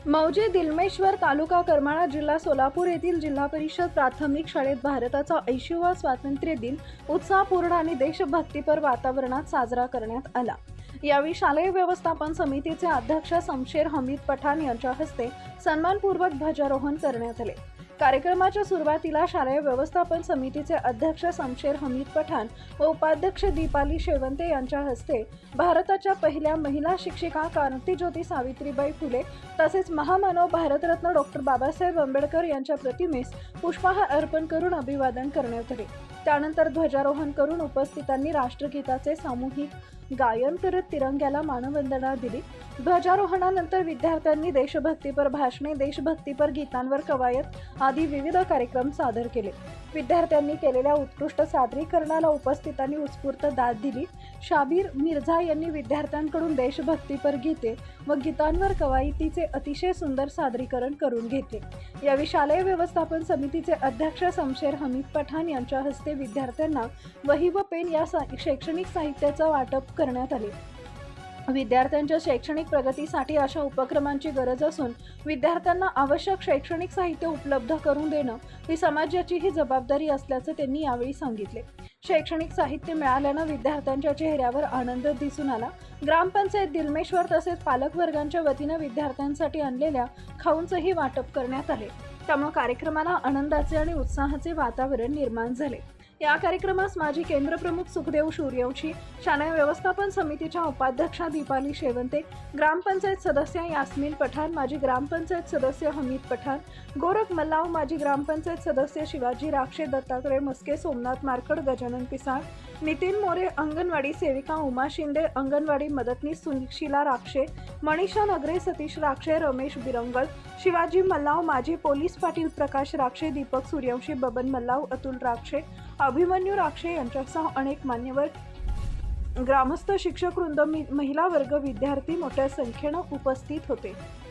मौजे दिलमेश्वर तालुका करमाळा जिल्हा सोलापूर येथील जिल्हा परिषद प्राथमिक शाळेत भारताचा 80वा स्वातंत्र्य दिन उत्साहपूर्ण आणि देशभक्तीपर वातावरणात साजरा करण्यात आला। यावेळी शालेय व्यवस्थापन समितीचे अध्यक्ष शमशेर हमीद पठाण यांच्या हस्ते सन्मानपूर्वक ध्वजारोहण करण्यात आले। कार्यक्रमाच्या सुरुवातीला शालेय व्यवस्थापन समितीचे अध्यक्ष शमशेर हमीद पठाण व उपाध्यक्ष दीपाली शेवंते यांच्या हस्ते भारताच्या पहिल्या महिला शिक्षिका क्रांतीज्योती सावित्रीबाई फुले तसेच महामानव भारतरत्न डॉक्टर बाबासाहेब आंबेडकर यांच्या प्रतिमेस पुष्पहार अर्पण करून अभिवादन करण्यात आले। त्यानंतर ध्वजारोहण करून उपस्थितांनी राष्ट्रगीताचे सामूहिक गायन करत तिरंग्याला मानवंदना दिली। ध्वजारोहणानंतर विद्यार्थ्यांनी देशभक्तीपर भाषणे, देशभक्तीपर गीतांवर कवायत आदी विविध कार्यक्रम सादर केले। विद्यार्थ्यांनी केलेल्या उत्कृष्ट सादरीकरणाला उपस्थितांनी उत्स्फूर्त दाद दिली। शाबीर मिर्झा यांनी विद्यार्थ्यांकडून देशभक्तीपर गीते व गीतांवर कवायतीचे अतिशय सुंदर सादरीकरण करून घेतले। यावेळी शालेय व्यवस्थापन समितीचे अध्यक्ष शमशेर हमीद पठाण यांच्या हस्ते विद्यार्थ्यांना वही व पेन या शैक्षणिक साहित्याचं वाटप करण्यात आले। विद्यार्थ्यांच्या शैक्षणिक प्रगतीसाठी अशा उपक्रमांची गरज असून विद्यार्थ्यांना आवश्यक शैक्षणिक साहित्य उपलब्ध करून देणं ही समाजाचीही जबाबदारी असल्याचं त्यांनी यावेळी सांगितले। शैक्षणिक साहित्य मिळाल्यानं विद्यार्थ्यांच्या चेहऱ्यावर आनंद दिसून आला। ग्रामपंचायत दिलमेश्वर तसेच पालकवर्गांच्या वतीनं विद्यार्थ्यांसाठी आणलेल्या खाऊंचंही वाटप करण्यात आले। त्यामुळे कार्यक्रमाला आनंदाचे आणि उत्साहाचे वातावरण निर्माण झाले। या कार्यक्रमास माजी केंद्र प्रमुख सुखदेव सूर्यवंशी, शालेय व्यवस्थापन समितीच्या उपाध्यक्षा दीपाली शेवंते, ग्रामपंचायत सदस्य यास्मीन पठाण, माजी ग्रामपंचायत सदस्य हमीद पठाण, गोरख मल्लाव, माजी ग्रामपंचायत सदस्य शिवाजी राक्षे, दत्तात्रय मस्के, सोमनाथ मारकड, गजानन पिसाळ, नितीन मोरे, अंगणवाडी सेविका उमा शिंदे, अंगणवाडी मदतनीस सुशीला राक्षे, मनीषा नगरे, सतीश राक्षे, रमेश बिरंगळ, शिवाजी मल्लाव, माजी पोलीस पाटील प्रकाश राक्षे, दीपक सूर्यवंशी, बबन मल्लाव, अतुल राक्षे, अभिमन्यू राक्षे यांच्यासह अनेक मान्यवर, ग्रामस्थ, शिक्षक वृंद, महिला वर्ग, विद्यार्थी मोठ्या संख्येने उपस्थित होते।